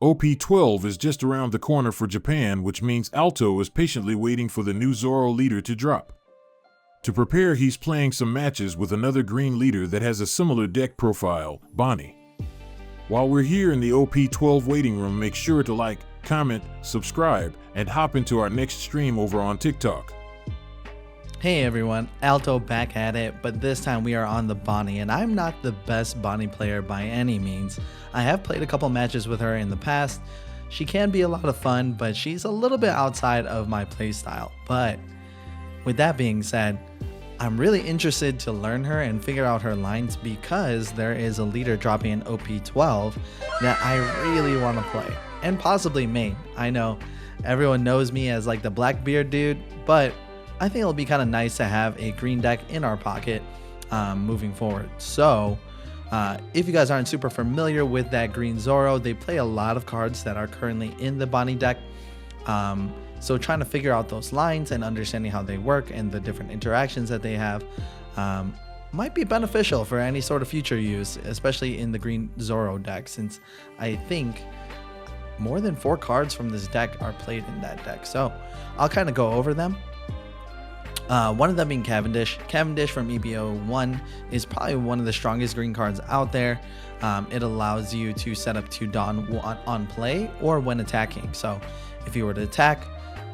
OP12 is just around the corner for Japan, which means Alto is patiently waiting for the new Zoro leader to drop. To prepare, he's playing some matches with another green leader that has a similar deck profile, Bonney. While we're here in the OP12 waiting room, make sure to like, comment, subscribe, and hop into our next stream over on TikTok. Hey everyone, Alto back at it, but this time we are on the Bonney, and I'm not the best Bonney player by any means. I have played a couple matches with her in the past. She can be a lot of fun, but she's a little bit outside of my playstyle. But with that being said, I'm really interested to learn her and figure out her lines because there is a leader dropping in OP12 that I really want to play and possibly main. I know everyone knows me as like the Blackbeard dude, but I think it'll be kind of nice to have a green deck in our pocket moving forward. So if you guys aren't super familiar with that green Zoro, they play a lot of cards that are currently in the Bonney deck. So trying to figure out those lines and understanding how they work and the different interactions that they have might be beneficial for any sort of future use, especially in the green Zoro deck, since I think more than 4 cards from this deck are played in that deck. So I'll kind of go over them. One of them being Cavendish. Cavendish from EBO 1 is probably one of the strongest green cards out there. It allows you to set up 2 Dawn on play or when attacking. So if you were to attack,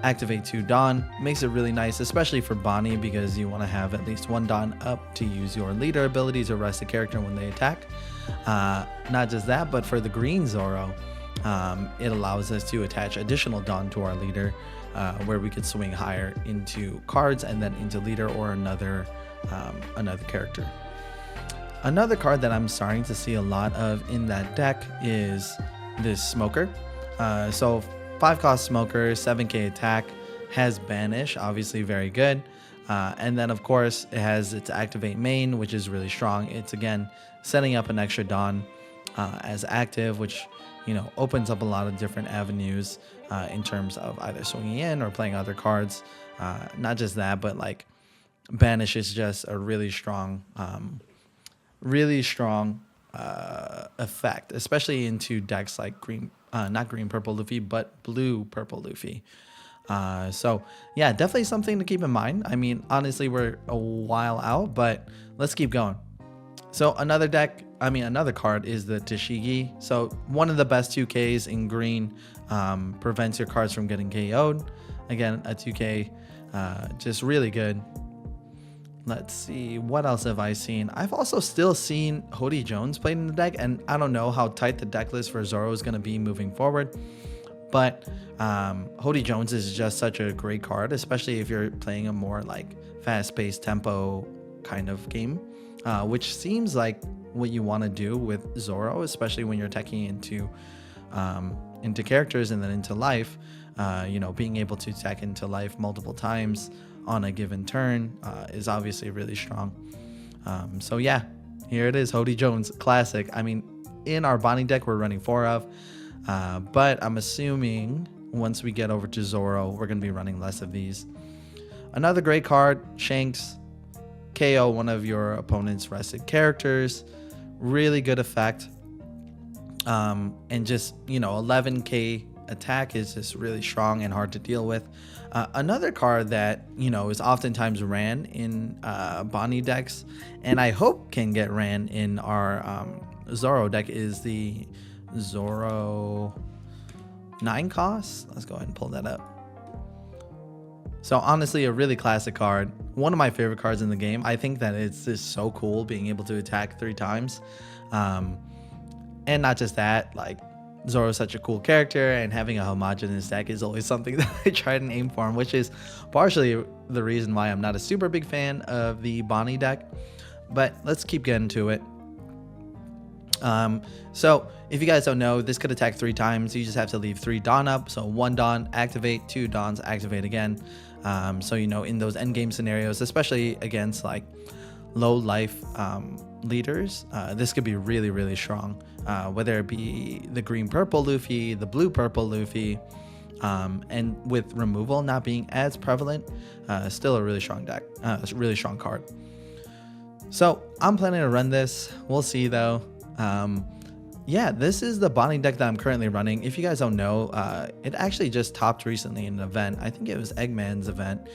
activate 2 Dawn. Makes it really nice, especially for Bonney, because you want to have at least 1 Dawn up to use your leader ability to rest the character when they attack. Not just that, but for the green Zoro, it allows us to attach additional Dawn to our leader, where we could swing higher into cards and then into leader or another character. Another card that I'm starting to see a lot of in that deck is this Smoker. So 5-cost Smoker, 7k attack, has Banish, obviously very good. And then of course it has its activate main, which is really strong. It's again setting up an extra Dawn as active, which opens up a lot of different avenues in terms of either swinging in or playing other cards. Not just that, but like Banish is just a really strong effect, especially into decks like not green purple Luffy, but blue purple Luffy. So yeah, definitely something to keep in mind. I mean, honestly, we're a while out, but let's keep going. So another card is the Tcg. So one of the best 2Ks in green, prevents your cards from getting KO'd. Again, a 2K, just really good. Let's see, what else have I seen? I've also still seen Hody Jones played in the deck, and I don't know how tight the deck list for Zoro is going to be moving forward. But Hody Jones is just such a great card, especially if you're playing a more like fast-paced tempo kind of game. Which seems like what you want to do with Zoro, especially when you're attacking into characters and then into life. Being able to attack into life multiple times on a given turn is obviously really strong. So yeah, here it is, Hody Jones classic. I mean, in our Bonney deck we're running 4 of, but I'm assuming once we get over to Zoro we're going to be running less of these. Another great card, Shanks. KO one of your opponent's rested characters, really good effect, and just 11k attack is just really strong and hard to deal with. Another card that is oftentimes ran in Bonney decks, and I hope can get ran in our Zoro deck, is the Zoro 9-cost. Let's go ahead and pull that up. So honestly, a really classic card. One of my favorite cards in the game. I think that it's just so cool being able to attack 3 times. And not just that, like Zoro is such a cool character, and having a homogeneous deck is always something that I try and aim for, which is partially the reason why I'm not a super big fan of the Bonney deck. But let's keep getting to it. So if you guys don't know, this could attack 3 times. You just have to leave 3 Dawn up. So 1 Dawn, activate, 2 Dawns, activate again. So in those endgame scenarios, especially against like low life leaders, this could be really, really strong. Whether it be the green purple Luffy, the blue purple Luffy, and with removal not being as prevalent, still a really strong deck, really strong card. So I'm planning to run this. We'll see though. Yeah, this is the Bonney deck that I'm currently running. If you guys don't know, it actually just topped recently in an event. I think it was Eggman's event,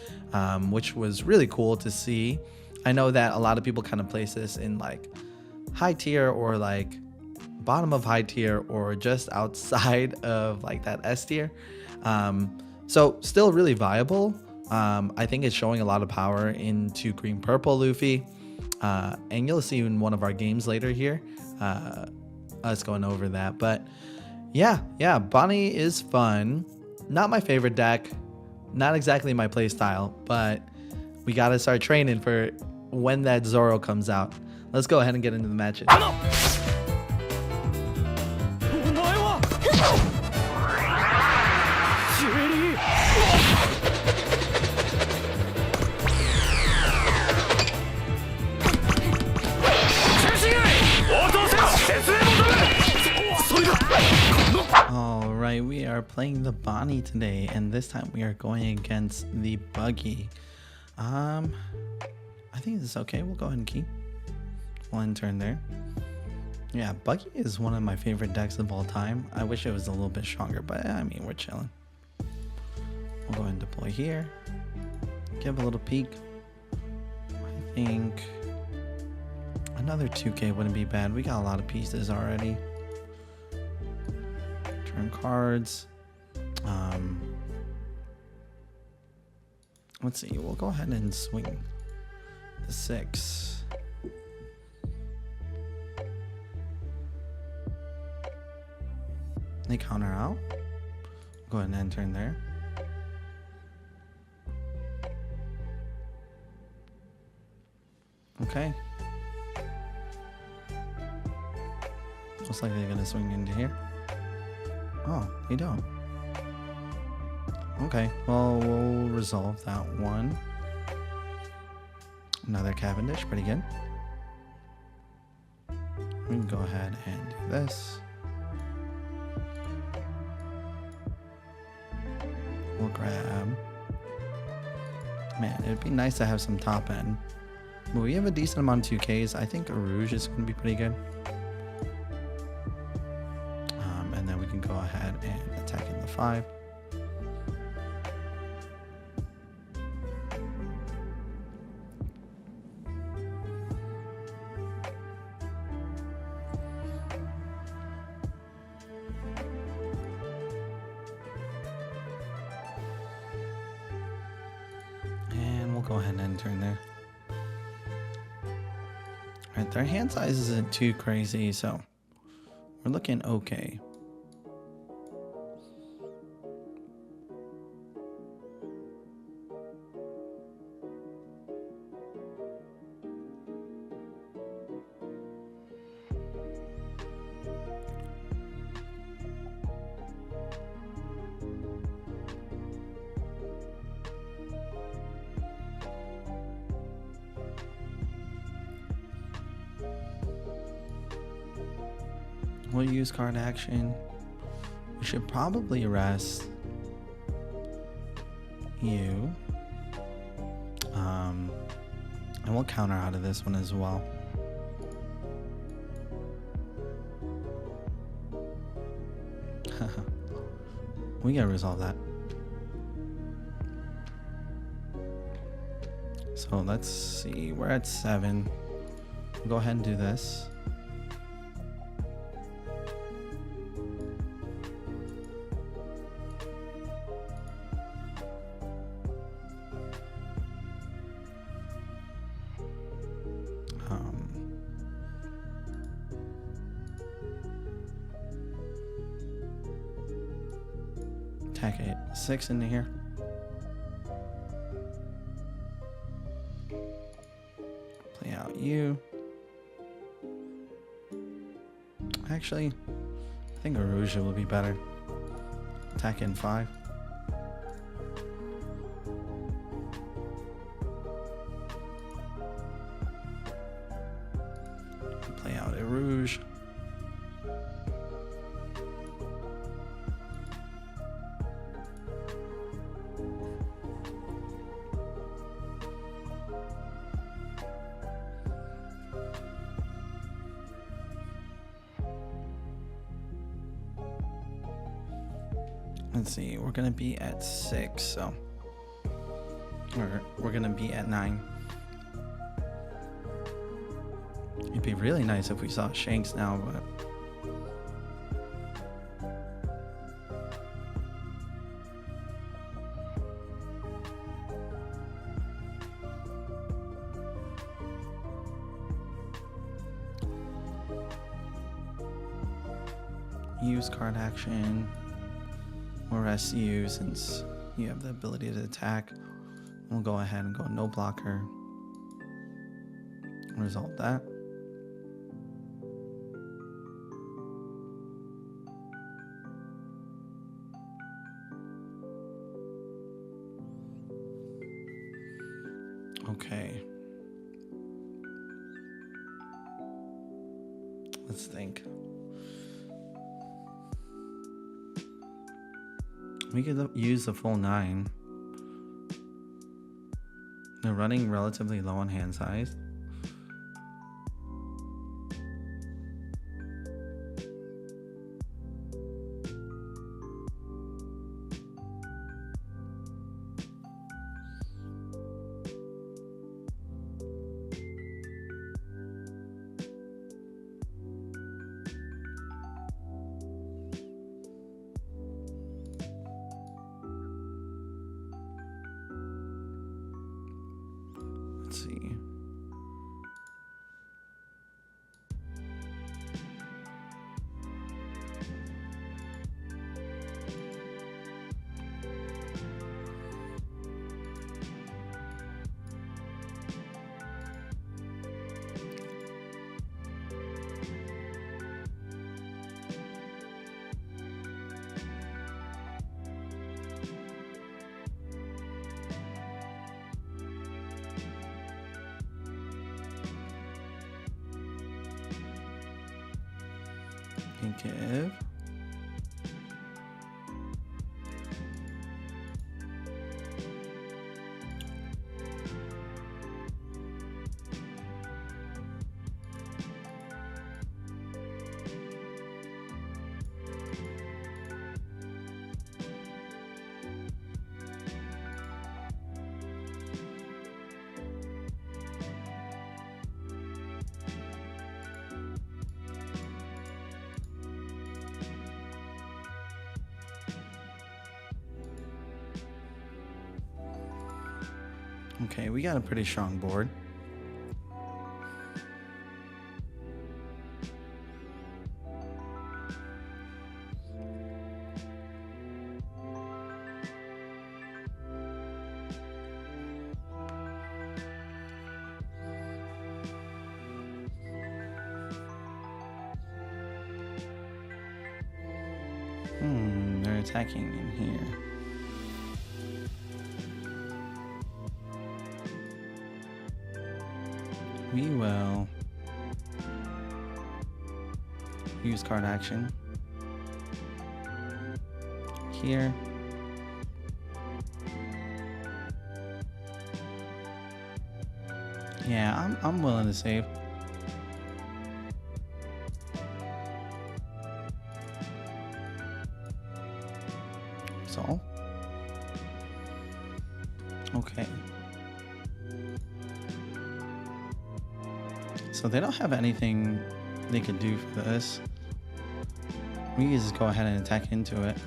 which was really cool to see. I know that a lot of people kind of place this in like high tier or like bottom of high tier or just outside of like that S tier. So still really viable. I think it's showing a lot of power into green purple Luffy. And you'll see in one of our games later here, us going over that. But yeah, Bonney is fun. Not my favorite deck, not exactly my play style, but we gotta start training for when that Zoro comes out. Let's go ahead and get into the matches. Alright, we are playing the Bonney today, and this time we are going against the Buggy. I think this is okay. We'll go ahead and keep. One turn there. Yeah, Buggy is one of my favorite decks of all time. I wish it was a little bit stronger, but I mean, we're chilling. We'll go ahead and deploy here. Give a little peek. I think another 2K wouldn't be bad. We got a lot of pieces already. Turn cards. Let's see. We'll go ahead and swing the 6. They counter out. Go ahead and end turn there. Okay. Looks like they're gonna swing into here. Oh, they don't. Okay, well, we'll resolve that one. Another Cavendish, pretty good. We can go ahead and do this. We'll grab. Man, it'd be nice to have some top end. But we have a decent amount of 2Ks. I think a Rouge is going to be pretty good. And then we can go ahead and attack in the 5. And we'll go ahead and end turn there. Alright, their hand size isn't too crazy, so we're looking okay. We'll use card action. We should probably rest you. And we'll counter out of this one as well. We gotta resolve that. So let's see, we're at 7. Go ahead and do this. Attack it 6 into here. Play out you. Actually, I think a Rouge will be better. Attack in 5. Play out a Rouge. Let's see, we're gonna be at 6, so we're gonna be at 9. It'd be really nice if we saw Shanks now, but use card action or rest you since you have the ability to attack. We'll go ahead and go no blocker. Resolve that. Okay. Let's think. We could use the full 9. They're running relatively low on hand size. Let's see. Give. Okay, we got a pretty strong board. They're attacking in here. We will use card action here. Yeah, I'm willing to save. So, okay. So they don't have anything they could do for this. We can just go ahead and attack into it.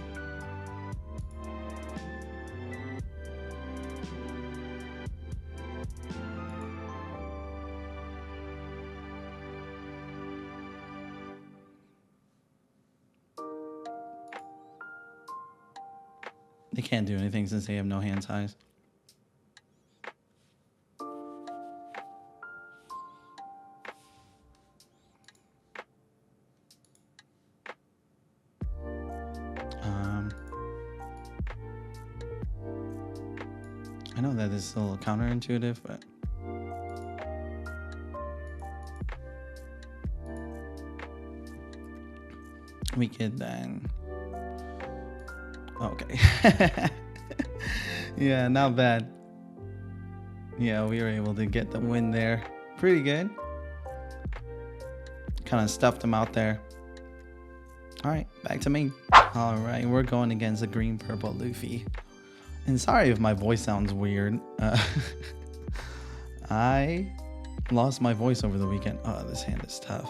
They can't do anything since they have no hand size. I know that is a little counterintuitive, but we could then. Okay. Yeah, not bad. Yeah, we were able to get the win there. Pretty good. Kind of stuffed them out there. All right, back to me. Alright, we're going against a green-purple Luffy. And sorry if my voice sounds weird. I lost my voice over the weekend. Oh, this hand is tough.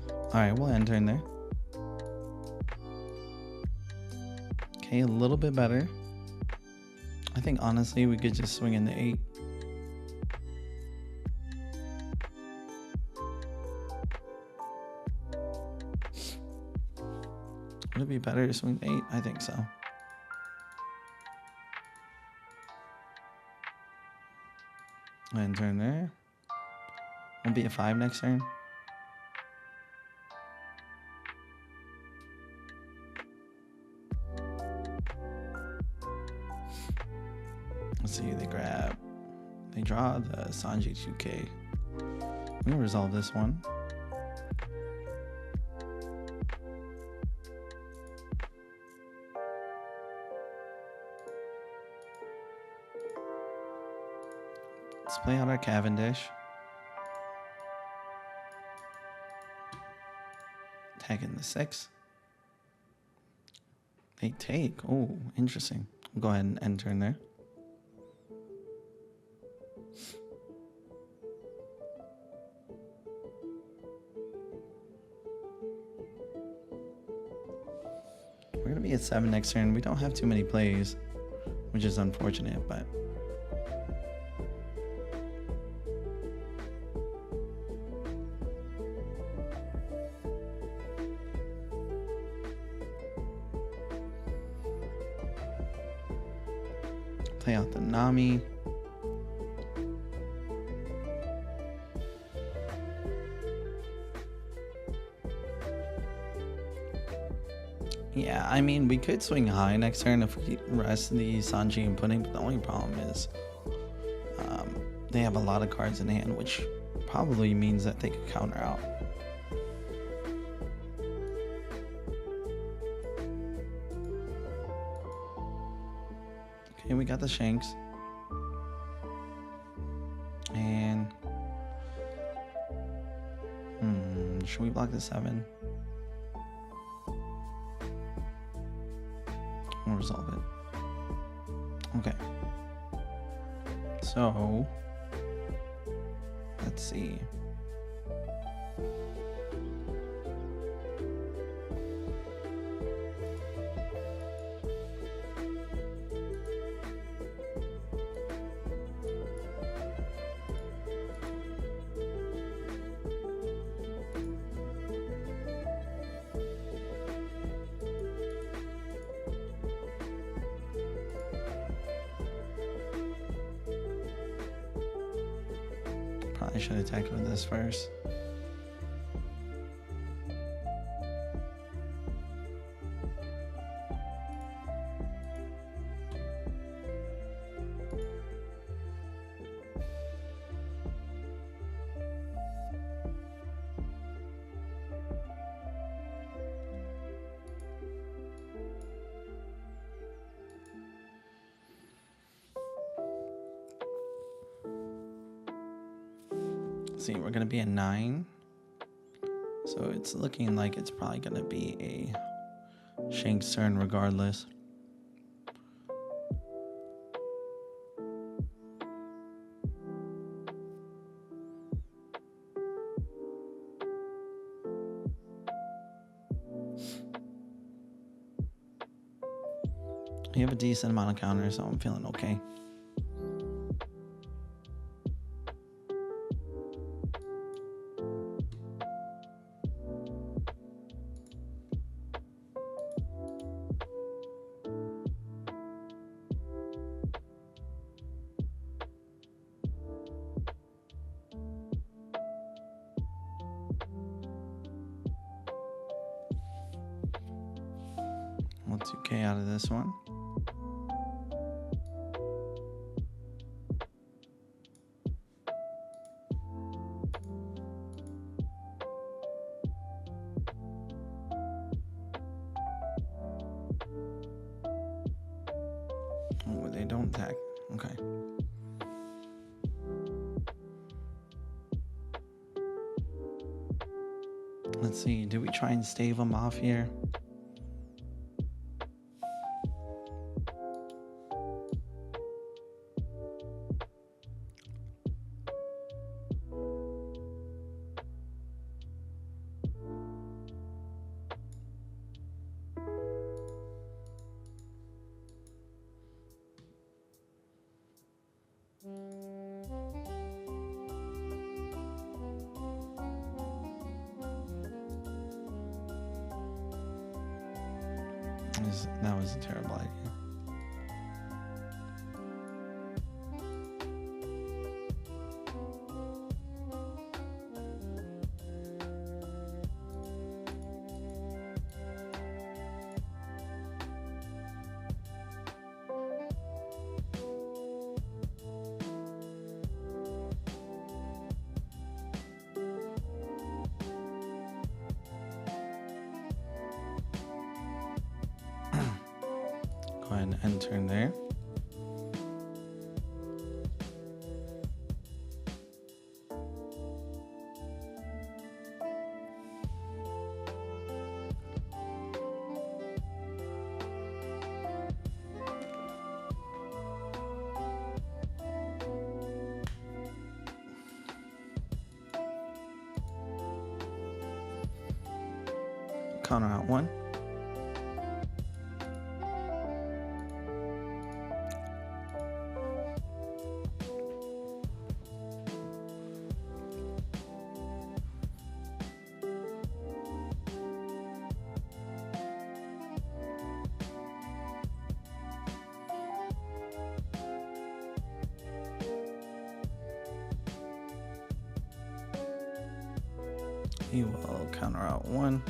Alright, we'll enter in there. Okay, a little bit better. I think honestly we could just swing in the 8. Would it be better to swing 8? I think so. And turn there. Will be a 5 next turn. Let's see, they draw the Sanji 2K. We'll resolve this one. Let's play out our Cavendish. Attacking the 6. They take. Oh, interesting. We'll go ahead and enter in there. We're going to be at 7 next turn. We don't have too many plays, which is unfortunate, but... Play out the Nami. Yeah, I mean, we could swing high next turn if we rest the Sanji and Pudding, but the only problem is they have a lot of cards in hand, which probably means that they could counter out. Okay, we got the Shanks. And... should we block the 7? We'll resolve it. Okay. So... let's see. Probably should attack with this first. See, we're gonna be at 9, so it's looking like it's probably gonna be a Shanks turn regardless. We have a decent amount of counters, so I'm feeling okay. We'll 2K out of this one. Oh, they don't attack. Okay. Let's see. Do we try and stave them off here? was a terrible idea. Go ahead and end turn there. Counter out one. He will counter out one.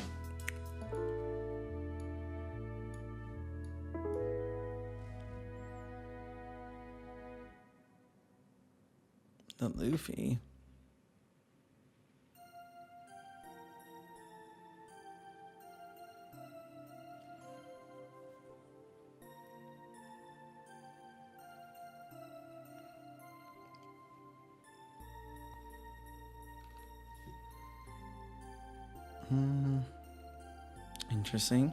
The Luffy. Interesting.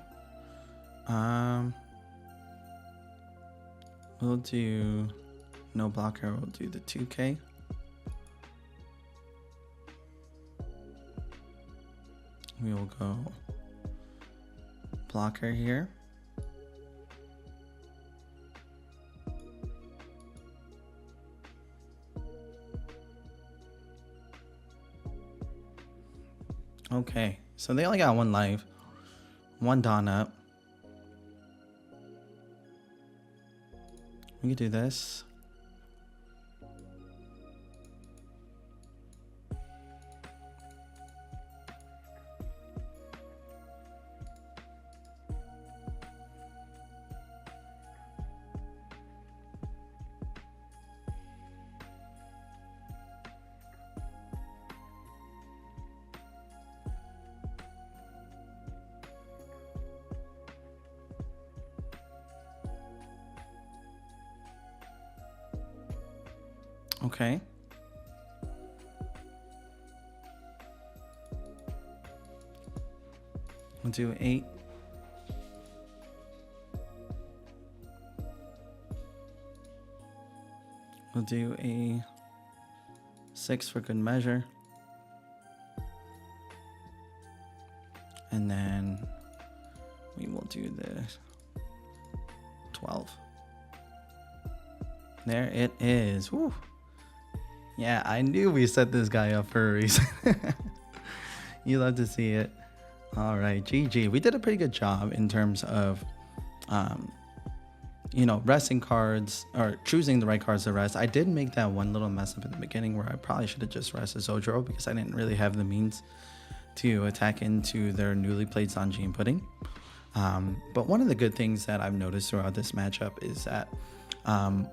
We'll do no blocker. We'll do the 2K. We will go blocker here. Okay, so they only got one life, one Dawn up. We can do this. Okay. We'll do 8. We'll do a 6 for good measure. And then we will do the 12. There it is. Woo. Yeah, I knew we set this guy up for a reason. You love to see it. All right, GG. We did a pretty good job in terms of, resting cards or choosing the right cards to rest. I did make that one little mess up in the beginning where I probably should have just rested Zoro because I didn't really have the means to attack into their newly played Sanji and Pudding. But one of the good things that I've noticed throughout this matchup is that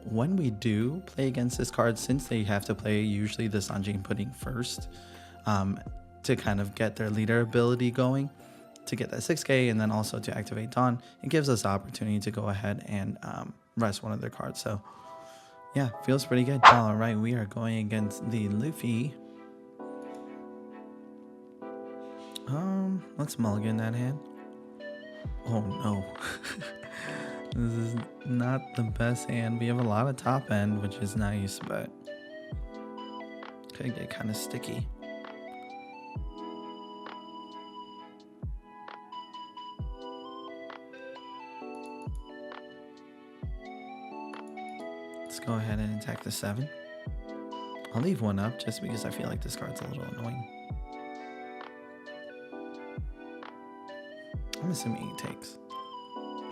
when we do play against this card, since they have to play usually the Sanji and Pudding first to kind of get their leader ability going, to get that 6k and then also to activate Dawn, it gives us the opportunity to go ahead and rest one of their cards. So yeah, feels pretty good. All right, we are going against the Luffy. Let's mulligan that hand. Oh no. This is not the best hand. We have a lot of top end, which is nice, but could get kind of sticky. Let's go ahead and attack the 7. I'll leave one up just because I feel like this card's a little annoying. I'm assuming he takes.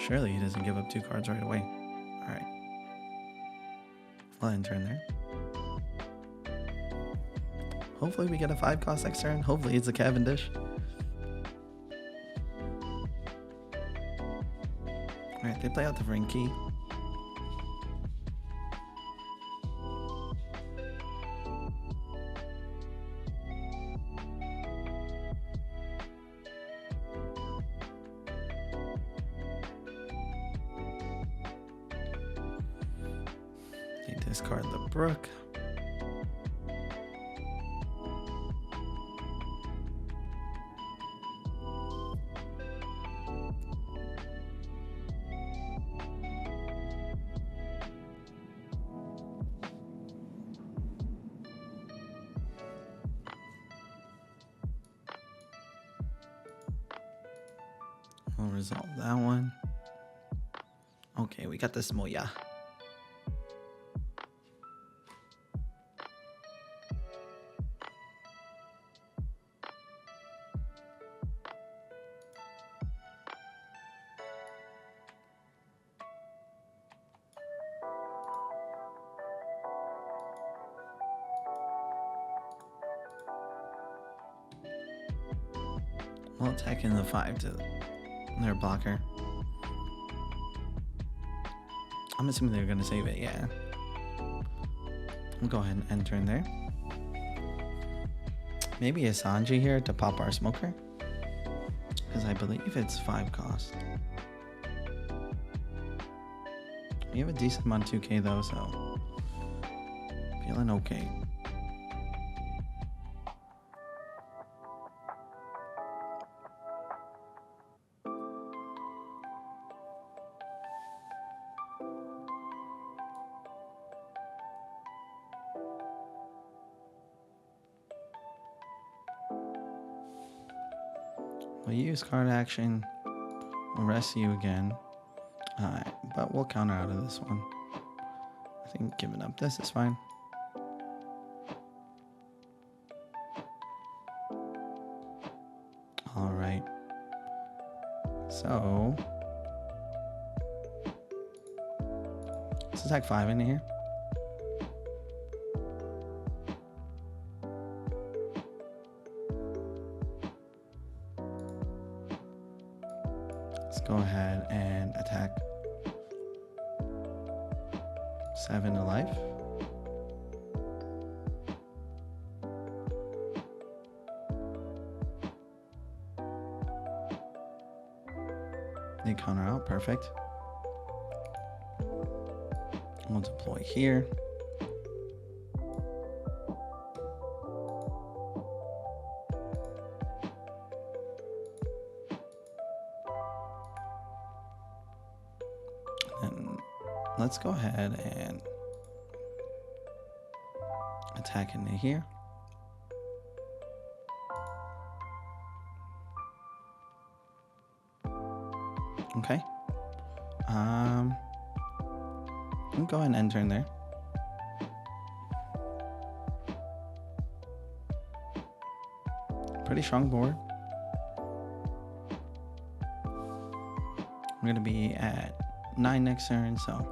Surely he doesn't give up 2 cards right away. Alright. I'll enter in there. Hopefully we get a 5 cost next turn. Hopefully it's a Cavendish. Alright, they play out the ring key. They discard the Brook. We'll resolve that one. Okay, we got this Moya. We'll attack in the 5 to their blocker. I'm assuming they're gonna save it, yeah. We'll go ahead and enter in there. Maybe a Sanji here to pop our smoker. Because I believe it's 5 cost. We have a decent amount of 2k though, so feeling okay. We'll use card action. We'll rest you again. But we'll counter out of this one. I think giving up this is fine. Alright. So let's attack 5 into here. Let's go ahead and attack 7 to life. They counter out, perfect. We'll deploy here. And let's go ahead and attack into here. Okay. I'll go ahead and enter in there. Pretty strong board. We're gonna be at 9 next turn, so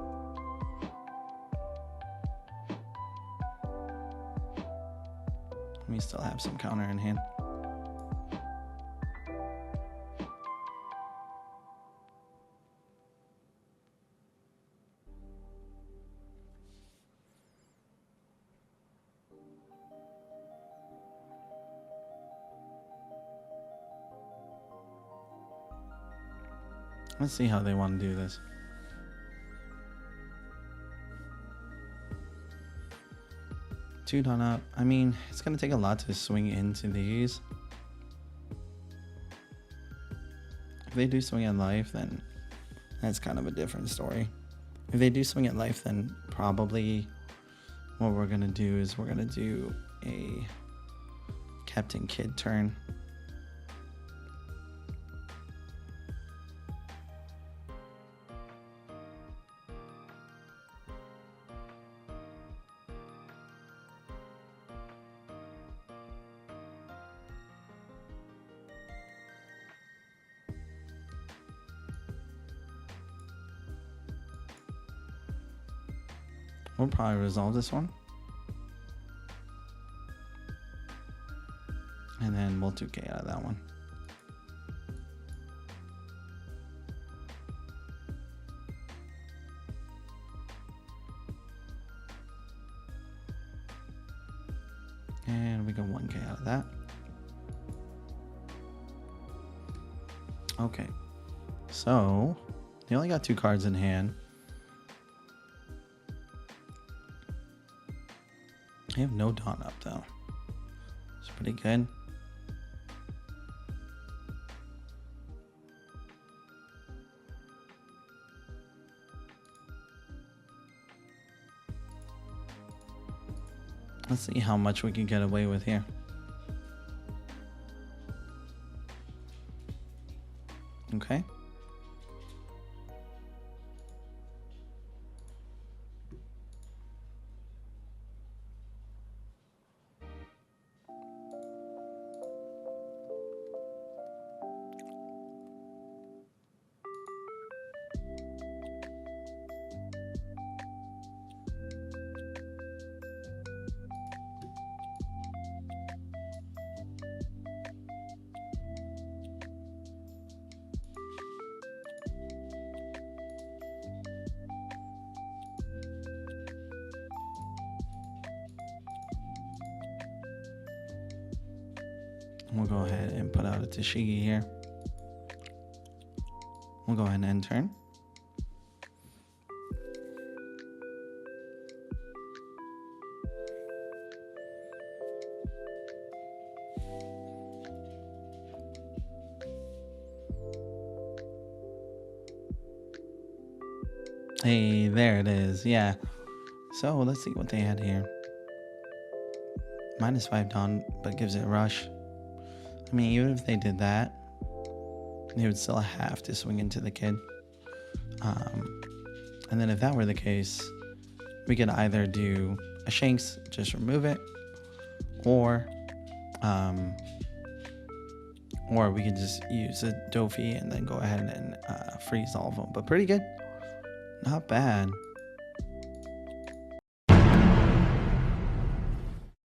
we still have some counter in hand. Let's see how they want to do this. Two done up. I mean, it's going to take a lot to swing into these. If they do swing at life, then that's kind of a different story. If they do swing at life, then probably what we're going to do is we're going to do a Captain Kid turn. We'll probably resolve this one. And then we'll 2K out of that one. And we got 1K out of that. Okay. So, they only got 2 cards in hand. They have no Dawn up though. It's pretty good. Let's see how much we can get away with here. Okay. We'll go ahead and put out a Tashigi here. We'll go ahead and end turn. Hey, there it is. Yeah. So let's see what they had here. -5 Dawn, but gives it rush. I mean, even if they did that, they would still have to swing into the kid. And then if that were the case, we could either do a Shanks, just remove it, or we could just use a Dofi and then go ahead and freeze all of them. But pretty good. Not bad.